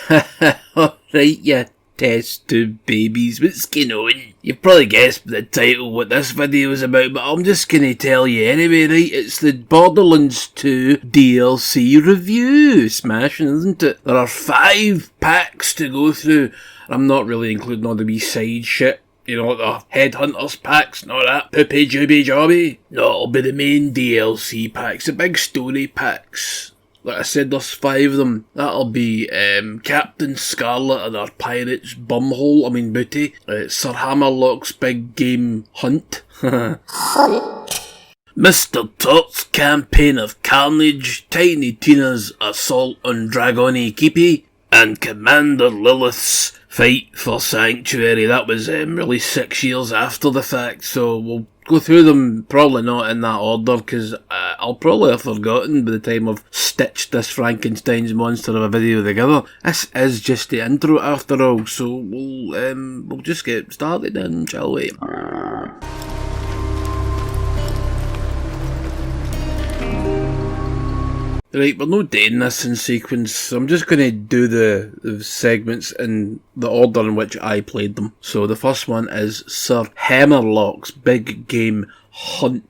Alright, you test tube babies, what's going on? You've probably guessed by the title what this video is about, but I'm just gonna tell you anyway, right? It's the Borderlands 2 DLC review. Smashing, isn't it? There are 5 packs to go through. I'm not really including all the wee side shit. You know, the Headhunters packs, not that poopy jooby jobby. No, it'll be the main DLC packs, the big story packs. Like I said, there's 5 of them. That'll be Captain Scarlet and her pirate's bumhole, booty. Sir Hammerlock's big game hunt. Mr. Tot's campaign of carnage, Tiny Tina's assault on Dragoni Keepy, and Commander Lilith's fight for Sanctuary. That was released 6 years after the fact, so we'll go through them, probably not in that order, because I'll probably have forgotten by the time I've stitched this Frankenstein's monster of a video together. This is just the intro after all, so we'll just get started then, shall we? Right, we're not doing this in sequence, so I'm just going to do the segments in the order in which I played them. So the first one is Sir Hammerlock's Big Game Hunt.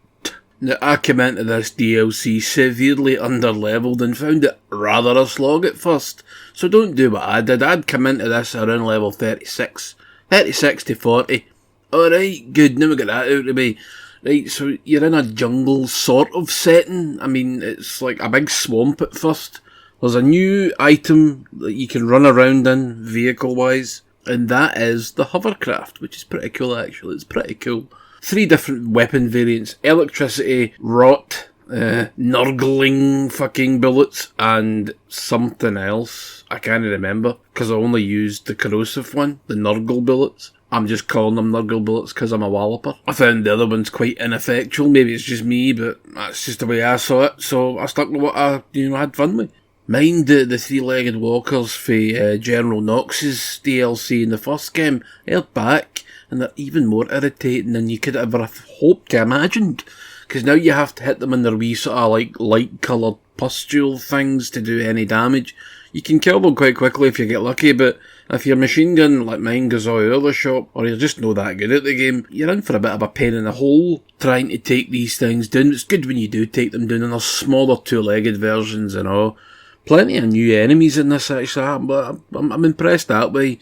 Now, I came into this DLC severely underleveled and found it rather a slog at first, so don't do what I did. I'd come into this around level 36 to 40. Alright, good, now we got that out of the way. Right, so you're in a jungle sort of setting. It's like a big swamp at first. There's a new item that you can run around in, vehicle-wise, and that is the hovercraft, which is pretty cool actually. It's pretty cool. 3 different weapon variants: electricity, rot, nurgling fucking bullets, and something else. I can't remember, because I only used the corrosive one, the nurgle bullets. I'm just calling them nurgle bullets because I'm a walloper. I found the other ones quite ineffectual. Maybe it's just me, but that's just the way I saw it. So I stuck with what I had fun with. Mind the 3-legged walkers for General Knox's DLC in the first game. They're back, and they're even more irritating than you could ever have hoped to imagined. Because now you have to hit them in their wee sort of like light-coloured pustule things to do any damage. You can kill them quite quickly if you get lucky, but if your machine gun like mine goes all over the shop, or you're just not that good at the game, you're in for a bit of a pain in the hole trying to take these things down. It's good when you do take them down, and there's smaller 2-legged versions and all. Plenty of new enemies in this actually, but I'm impressed that way.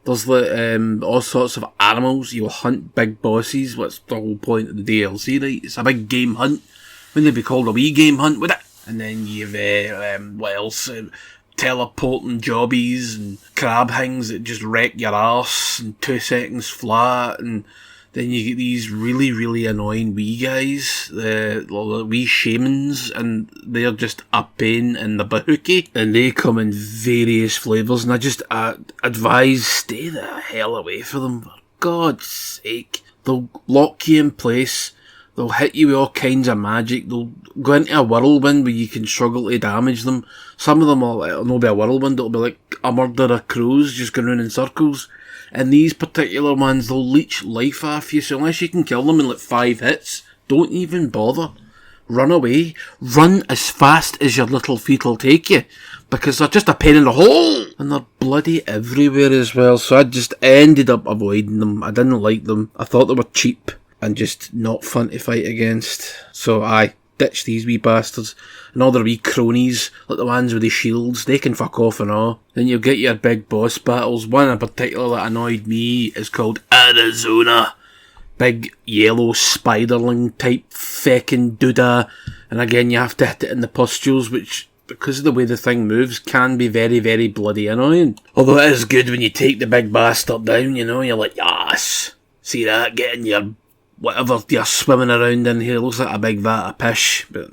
There's all sorts of animals. You'll hunt big bosses. What's the whole point of the DLC, right? It's a big game hunt. Wouldn't it be called a wee game hunt, would it? And then you've, what else? Teleporting jobbies and crab things that just wreck your arse in 2 seconds flat, and then you get these really, really annoying wee guys, the wee shamans, and they're just a pain in the bahookie, and they come in various flavours, and I just advise stay the hell away from them, for God's sake. They'll lock you in place. They'll hit you with all kinds of magic. They'll go into a whirlwind where you can struggle to damage them. Some of them will not be a whirlwind, it'll be like a murder of crows just going round in circles. And these particular ones, they'll leech life off you, so unless you can kill them in like 5 hits, don't even bother. Run away. Run as fast as your little feet will take you, because they're just a pain in the hole! And they're bloody everywhere as well, so I just ended up avoiding them. I didn't like them. I thought they were cheap and just not fun to fight against. So I ditch these wee bastards. And all their wee cronies, like the ones with the shields, they can fuck off and all. Then you'll get your big boss battles. One in particular that annoyed me is called Arizona. Big yellow spiderling type feckin' doodah. And again, you have to hit it in the pustules, which, because of the way the thing moves, can be very, very bloody annoying. Although it is good when you take the big bastard down, you're like, yes! See that? Getting your whatever you're swimming around in here looks like a big vat of pish, but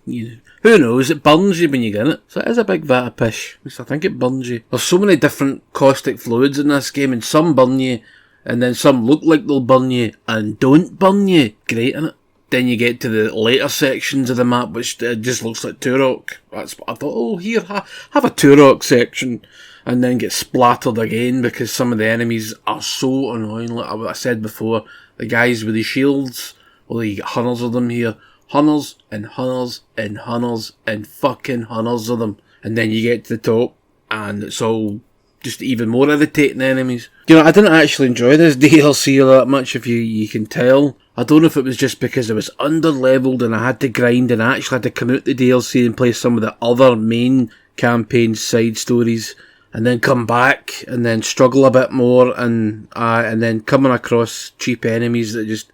who knows, it burns you when you get it. So it is a big vat of pish, at least I think it burns you. There's so many different caustic fluids in this game, and some burn you, and then some look like they'll burn you, and don't burn you. Great, innit? Then you get to the later sections of the map, which just looks like Turok. That's what I thought, oh here, have a Turok section. And then get splattered again, because some of the enemies are so annoying. Like I said before, the guys with the shields, well, you get hundreds of them here. Hundreds and hundreds and hundreds and fucking hundreds of them. And then you get to the top, and it's all just even more irritating enemies. You know, I didn't actually enjoy this DLC that much, if you can tell. I don't know if it was just because it was under-leveled and I had to grind and I actually had to come out the DLC and play some of the other main campaign side stories and then come back and then struggle a bit more and then coming across cheap enemies that just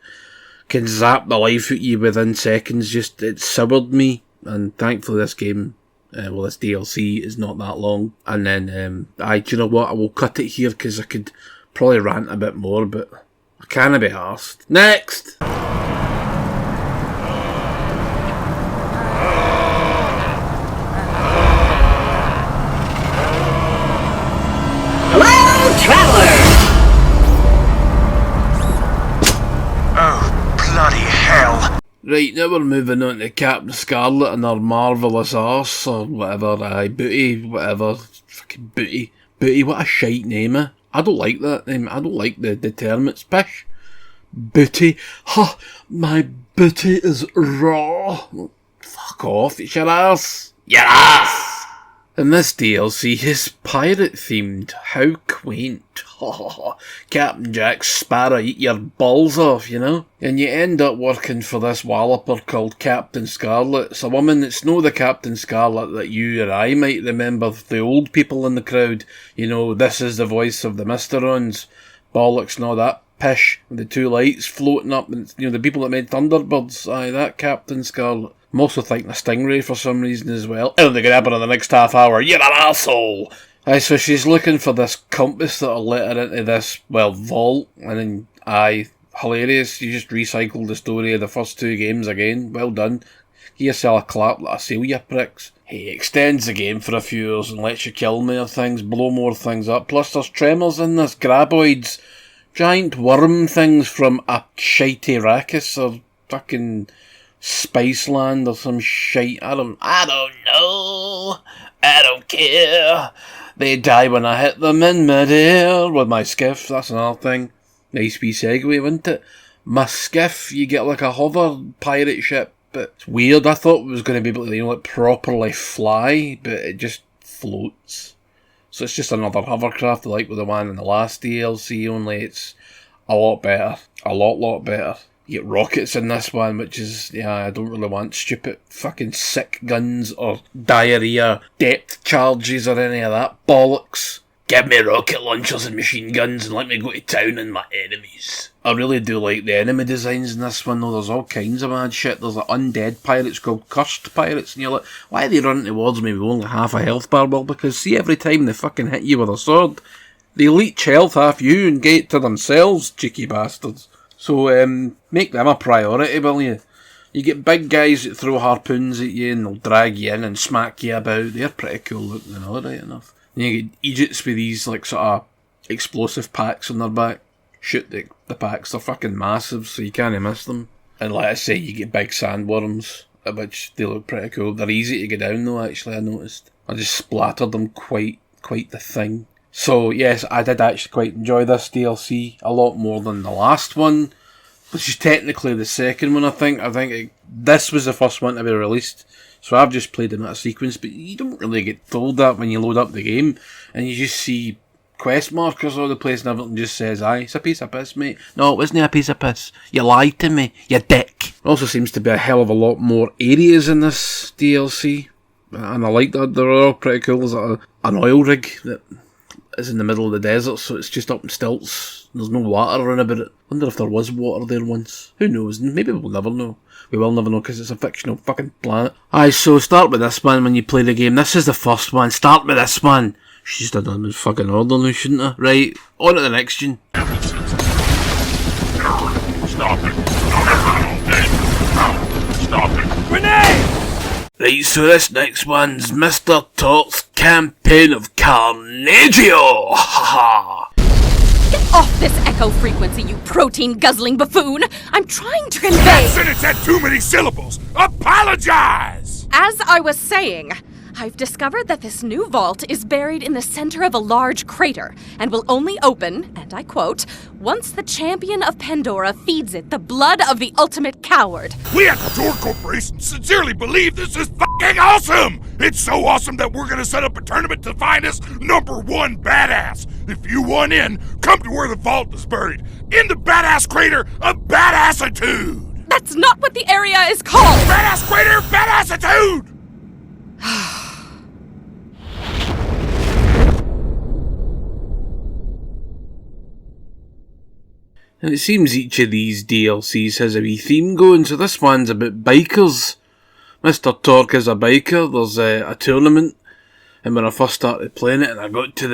can zap the life out of you within seconds. Just, it soured me, and thankfully this game, this DLC is not that long. And then, do you know what, I will cut it here because I could probably rant a bit more, but I can't be arsed. Next! Hello, traveler! Oh, bloody hell. Right, now we're moving on to Captain Scarlet and her marvellous arse, or whatever, Booty, whatever, fucking Booty. Booty, what a shite name, eh? I don't like that name, I don't like the term, it's pish. Booty, ha, my booty is raw. Fuck off, it's your arse. Your arse! And this DLC is pirate themed. How quaint. Captain Jack Sparrow, eat your balls off, you know? And you end up working for this walloper called Captain Scarlet. It's a woman that's no the Captain Scarlet that you or I might remember, the old people in the crowd. You know, this is the voice of the Mysterons. Bollocks and all that pish with the two lights floating up. And, you know, the people that made Thunderbirds. Aye, that Captain Scarlet. I'm also thinking of Stingray for some reason as well. Anything can happen in the next half hour. You're an arsehole! Aye, so she's looking for this compass that'll let her into this, vault. And then, hilarious. You just recycled the story of the first two games again. Well done. Give yourself a clap like a seal, you pricks. He extends the game for a few hours and lets you kill more things, blow more things up. Plus there's tremors in this, graboids. Giant worm things from a shitey Arrakis or fucking Spiceland or some shite. I don't know. I don't care. They die when I hit them in mid-air with my skiff. That's another thing. Nice wee segue, wasn't it? My skiff, you get like a hover pirate ship, but it's weird. I thought it was going to be able to, like properly fly, but it just floats. So it's just another hovercraft like with the one in the last DLC, only it's a lot better. A lot better. You get rockets in this one, which is, I don't really want stupid fucking sick guns or diarrhea depth charges or any of that bollocks. Give me rocket launchers and machine guns and let me go to town on my enemies. I really do like the enemy designs in this one though. There's all kinds of mad shit. There's like undead pirates called cursed pirates, and you're like, why are they running towards me with only half a health bar? Well, because see, every time they fucking hit you with a sword, they leech health half you and get to themselves, cheeky bastards. So, make them a priority, will you? You get big guys that throw harpoons at you and they'll drag you in and smack you about. They're pretty cool looking and all right enough. And you get Egypts with these, like, sort of explosive packs on their back. Shoot the packs, they're fucking massive, so you can't miss them. And like I say, you get big sandworms, which they look pretty cool. They're easy to get down though, actually, I noticed. I just splattered them quite the thing. So yes, I did actually quite enjoy this DLC a lot more than the last one, which is technically the second one, I think. This was the first one to be released, so I've just played them out of sequence, but you don't really get told that when you load up the game, and you just see quest markers all the place and everything just says, aye, it's a piece of piss, mate. No, it wasn't a piece of piss. You lied to me, you dick. Also seems to be a hell of a lot more areas in this DLC, and I like that. They're all pretty cool. There's an oil rig that is in the middle of the desert, so it's just up in stilts. There's no water around about it. I wonder if there was water there once. Who knows? Maybe we'll never know. We will never know because it's a fictional fucking planet. Aye, so start with this one when you play the game. This is the first one. Start with this one. She's done in fucking order now, shouldn't I? Right, on to the next one. Stop it. Stop it. Grenade! Right, so this next one's Mr. Tort's Campaign of Carnagio! Ha ha! Get off this echo frequency, you protein-guzzling buffoon! I'm trying to convey... That sentence had too many syllables! Apologize! As I was saying, I've discovered that this new vault is buried in the center of a large crater and will only open, and I quote, once the champion of Pandora feeds it the blood of the ultimate coward. We at the Door Corporation sincerely believe this is fucking awesome! It's so awesome that we're gonna set up a tournament to find us #1 badass. If you want in, come to where the vault is buried. In the badass crater of badassitude! That's not what the area is called! Badass crater of badassitude! And it seems each of these DLCs has a wee theme going, so this one's about bikers. Mr. Torque is a biker, there's a tournament, and when I first started playing it and I got to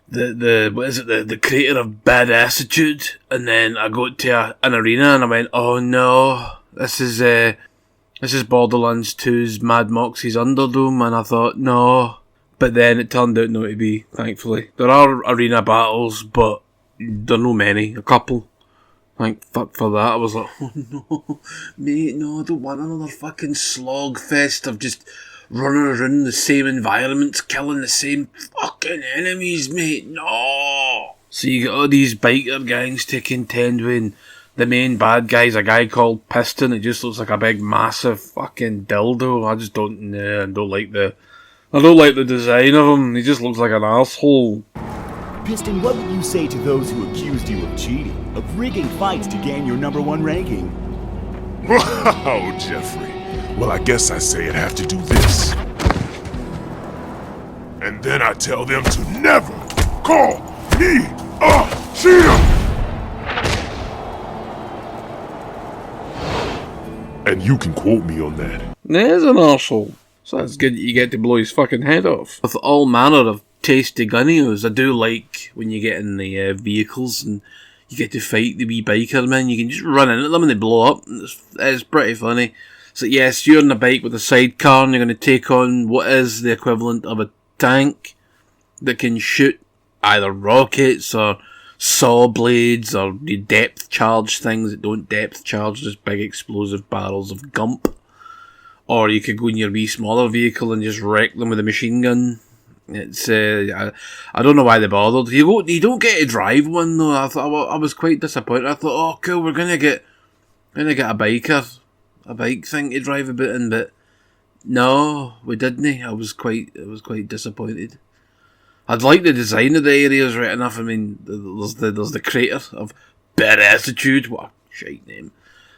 the crater of badassitude, and then I got to an arena and I went, oh no, this is Borderlands 2's Mad Moxie's Underdome, and I thought, no. But then it turned out not to be, thankfully. There are arena battles, but there are no many, a couple. Thank fuck for that. I was like, oh no, mate, no, I don't want another fucking slog fest of just running around the same environments, killing the same fucking enemies, mate, no! So you get all these biker gangs to contend with, and the main bad guy's a guy called Piston. It just looks like a big, massive fucking dildo. I just don't like the design of him. He just looks like an asshole. Piston, what would you say to those who accused you of cheating, of rigging fights to gain your #1 ranking? Wow, Jeffrey. Well, I guess I say I'd have to do this. And then I tell them to never call me a cheater! And you can quote me on that. There's an arsehole. So that's good that you get to blow his fucking head off. With all manner of tasty gunnios. I do like when you get in the vehicles and you get to fight the wee biker men. You can just run into them and they blow up. It's pretty funny. So yes, you're on a bike with a sidecar and you're going to take on what is the equivalent of a tank that can shoot either rockets or saw blades or depth charge things that don't depth charge, just big explosive barrels of gump. Or you could go in your wee smaller vehicle and just wreck them with a machine gun. It's I don't know why they bothered. You don't get to drive one though. I was quite disappointed. I thought, oh cool, we're gonna get a bike thing to drive about in, but no, we didn't. I was quite disappointed. I'd like the design of the areas right enough. I mean, there's the crater of badassitude. What a shite name.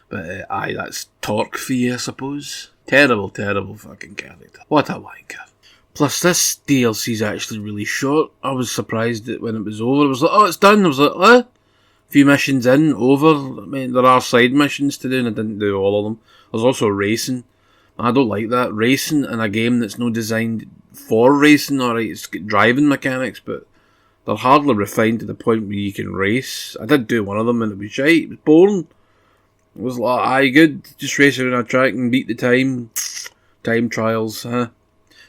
But aye, that's Torque for you, I suppose. Terrible fucking character. What a wanker. Plus, this DLC's actually really short. I was surprised that when it was over, I was like, oh, it's done. I was like, what? A few missions in, over. I mean, there are side missions to do, and I didn't do all of them. There's also racing. I don't like that. Racing in a game that's not designed for racing, alright, it's got driving mechanics, but they're hardly refined to the point where you can race. I did do one of them, and it was shite. It was boring. It was like, aye, good. Just race around a track and beat the time. Time trials, huh?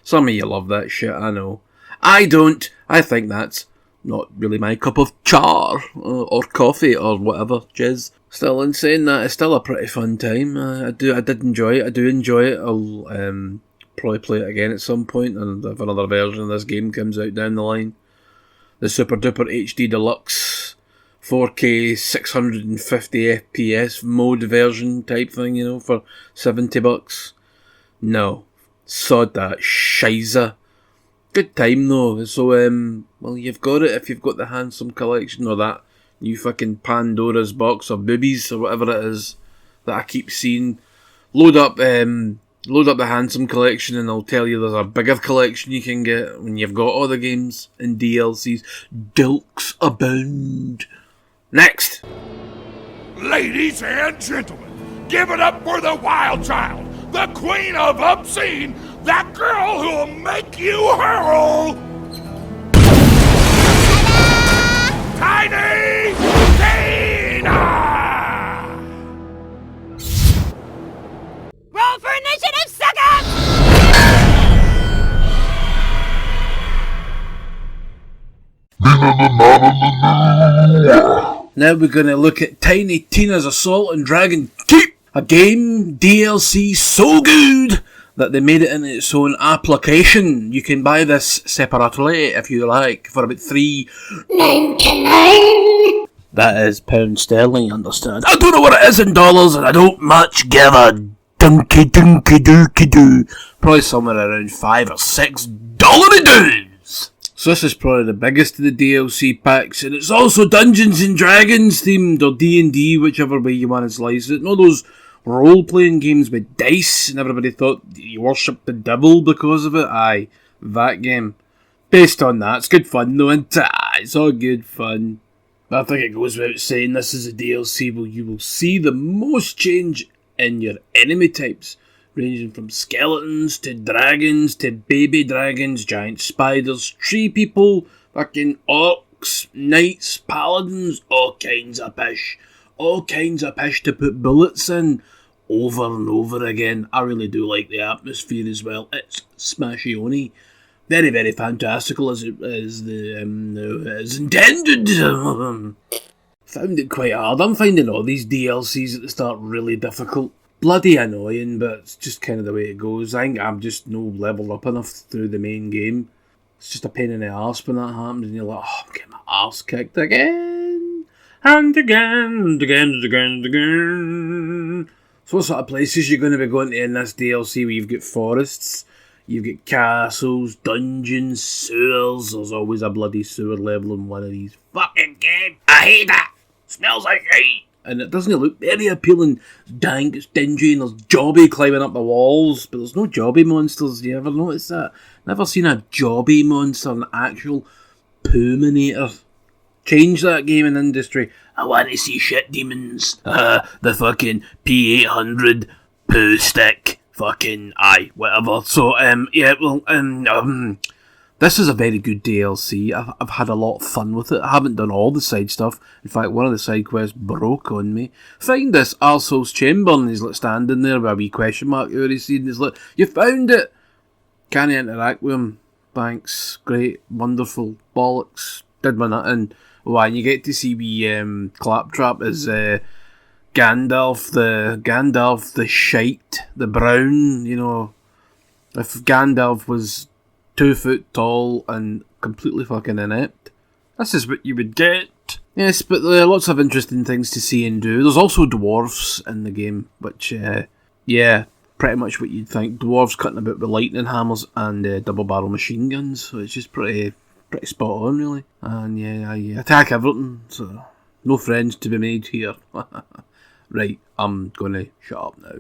Some of you love that shit, I know. I don't. I think that's not really my cup of char or coffee or whatever, jizz. Still, in saying that, it's still a pretty fun time. I did enjoy it. I do enjoy it. I'll probably play it again at some point, and if another version of this game comes out down the line. The Super Duper HD Deluxe 4K 650 FPS mode version type thing, you know, for $70. No. Sod that shiza. Good time though. So well, you've got it if you've got the Handsome Collection or that new fucking Pandora's box of boobies or whatever it is that I keep seeing. Load up the Handsome Collection and I'll tell you there's a bigger collection you can get when you've got all the games and DLCs. Dilks abound. Next. Ladies and gentlemen, give it up for the wild child, the queen of obscene, that girl who'll make you hurl. Tiny Tina! Roll for initiative, suckers! Now we're going to look at Tiny Tina's Assault on Dragon Keep, a game DLC so good that they made it into its own application. You can buy this separately if you like for about $3.99. That is pound sterling, you understand? I don't know what it is in dollars, and I don't much give a dookie. Probably somewhere around $5 or $6 So this is probably the biggest of the DLC packs, and it's also Dungeons and Dragons themed, or D&D, whichever way you want to slice it. All those role-playing games with dice, and everybody thought you worshipped the devil because of it. Aye, that game. Based on that, it's good fun though, and it's all good fun. I think it goes without saying this is a DLC where you will see the most change in your enemy types, ranging from skeletons to dragons to baby dragons, giant spiders, tree people, fucking orcs, knights, paladins, all kinds of pish. All kinds of pish to put bullets in over and over again. I really do like the atmosphere as well. It's smashy-oni. Very, very fantastical as it is as intended. Found it quite hard. I'm finding all these DLCs at the start really difficult. Bloody annoying, but it's just kind of the way it goes. I think I'm just no leveled up enough through the main game. It's just a pain in the arse when that happens, and you're like, oh, I'm getting my arse kicked again. And again, and again, and again, and again. So what sort of places you're going to be going to in this DLC where you've got forests? You've got castles, dungeons, sewers. There's always a bloody sewer level in one of these fucking games. I hate it. Smells like shit. And it doesn't look very appealing. Dank, it's dingy, and there's jobby climbing up the walls. But there's no jobby monsters. You ever notice that? Never seen a jobby monster, an actual poo-minator. Change that gaming industry. I want to see shit demons. The fucking P800 poo stick. Fucking aye, whatever. So, this is a very good DLC. I've had a lot of fun with it. I haven't done all the side stuff. In fact, one of the side quests broke on me. Find this arsehole's chamber, and he's like standing there with a wee question mark over his head, and he's like, you found it! Can't interact with him. Thanks. Great. Wonderful. Bollocks. Did my nothing. Oh, and you get to see wee Claptrap as Gandalf the shite, the brown, you know. If Gandalf was 2 foot tall and completely fucking inept, this is what you would get. Yes, but there are lots of interesting things to see and do. There's also dwarves in the game, which, yeah, pretty much what you'd think. Dwarves cutting about with lightning hammers and double barrel machine guns, so it's just pretty spot on, really. And yeah, I attack everything, so no friends to be made here. Right, I'm gonna shut up now.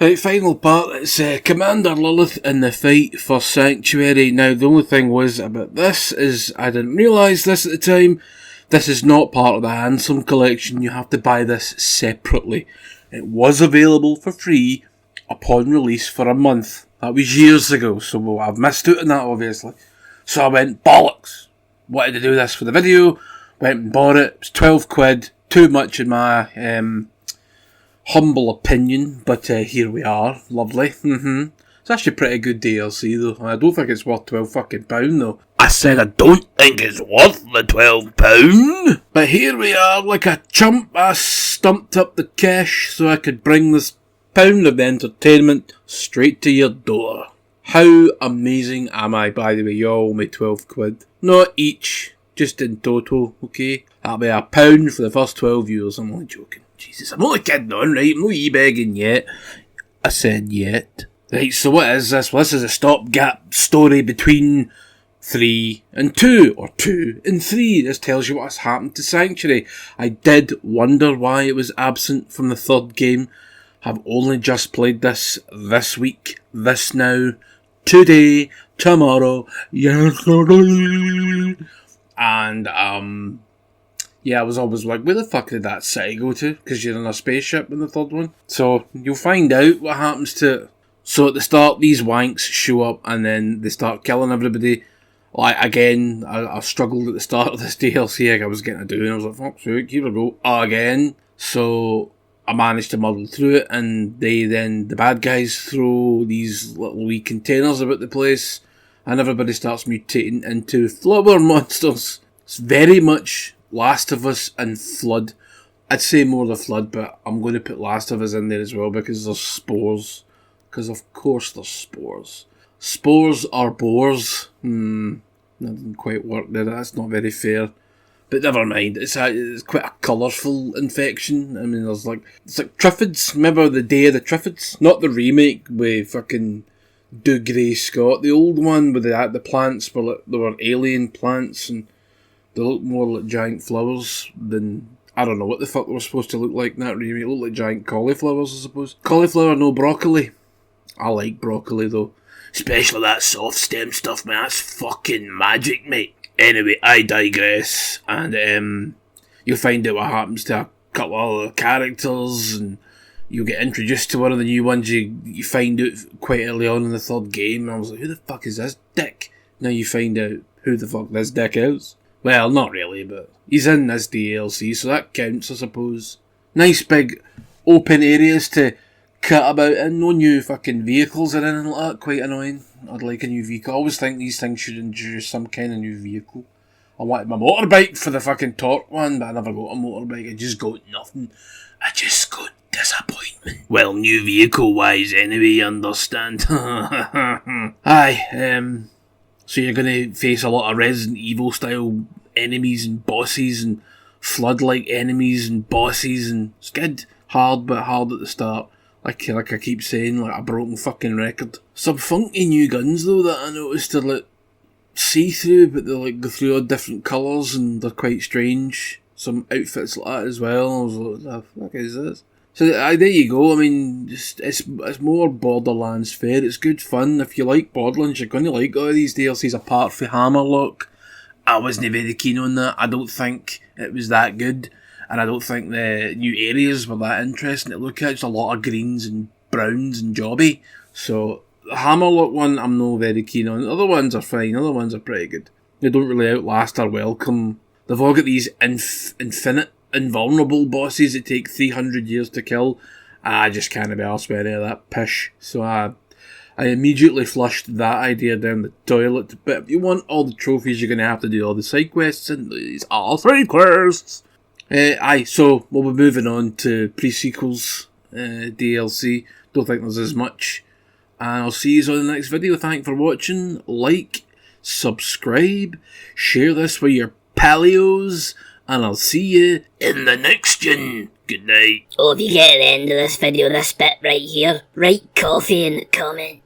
Right, final part, it's Commander Lilith in the fight for Sanctuary. Now, the only thing was about this is I didn't realise this at the time. This is not part of the Handsome collection. You have to buy this separately. It was available for free upon release for a month. That was years ago, so I've missed out on that, obviously. So I went, bollocks! Wanted to do this for the video, went and bought it. It was 12 quid, too much in my humble opinion, but here we are. Lovely. It's actually pretty good DLC though. I don't think it's worth £12 fucking pound though. I said I don't think it's worth the £12. But here we are, like a chump. I stumped up the cash so I could bring this pound of entertainment straight to your door. How amazing am I, by the way? You all owe me 12 quid. Not each, just in total, okay? That'll be £1 for the first 12 viewers. I'm only joking. Jesus, I'm only kidding on, right? I'm not e-begging yet. I said yet. Right, so what is this? Well, this is a stopgap story between 3 and 2, or 2 and 3. This tells you what has happened to Sanctuary. I did wonder why it was absent from the third game. I've only just played this week, this now, today, tomorrow, yesterday. And, yeah, I was always like, where the fuck did that city go to? Because you're in a spaceship in the third one. So, you'll find out what happens to it. So, at the start, these wanks show up and then they start killing everybody. Like, again, I struggled at the start of this DLC, like I was getting to do, and I was like, fuck's sake, here we go, again. So, I managed to muddle through it, and the bad guys throw these little wee containers about the place, and everybody starts mutating into flower monsters. It's very much Last of Us and Flood I'd say more the Flood, but I'm going to put Last of Us in there as well because there's spores. Because of course there's spores. Spores are boars. That didn't quite work there. That's not very fair. But never mind. It's quite a colourful infection. I mean, it's like Triffids. Remember the Day of the Triffids? Not the remake with fucking Dougray Scott. The old one with the plants were they were alien plants and they looked more like giant flowers than, I don't know what the fuck they were supposed to look like in that remake. They looked like giant cauliflowers, I suppose. Cauliflower, no broccoli. I like broccoli though. Especially that soft stem stuff, man. That's fucking magic, mate. Anyway, I digress. And you'll find out what happens to a couple of other characters, and you'll get introduced to one of the new ones you find out quite early on in the third game. And I was like, who the fuck is this dick? Now you find out who the fuck this dick is. Well, not really, but he's in this DLC, so that counts, I suppose. Nice big open areas to cut about in. No new fucking vehicles or anything like that. Quite annoying. I'd like a new vehicle. I always think these things should introduce some kind of new vehicle. I wanted my motorbike for the fucking torque one, but I never got a motorbike. I just got nothing. I just got disappointment. Well, new vehicle wise anyway, you understand. Aye, so you're going to face a lot of Resident Evil style enemies and bosses and Flood-like enemies and bosses, and it's good. Hard, but hard at the start. Like I keep saying, like a broken fucking record. Some funky new guns though that I noticed are like see-through, but they like go through all different colours and they're quite strange. Some outfits like that as well. I was like, what the fuck is this? So there you go. I mean, it's more Borderlands fare. It's good fun. If you like Borderlands, you're going to like all these DLCs apart from Hammerlock. I wasn't very keen on that. I don't think it was that good. And I don't think the new areas were that interesting to look at. Just a lot of greens and browns and jobby. So the Hammerlock one I'm not very keen on. The other ones are fine. Other ones are pretty good. They don't really outlast or welcome. They've all got these infinite, invulnerable bosses that take 300 years to kill. I just can't be arsed with any of that pish. So I immediately flushed that idea down the toilet. But if you want all the trophies, you're going to have to do all the side quests. And these are side quests. So we'll be moving on to pre-sequels DLC. Don't think there's as much. And I'll see you on the next video. Thanks for watching. Like, subscribe, share this with your palios, and I'll see you in the next one. Good night. Oh, if you get to the end of this video, this bit right here, write coffee in the comments.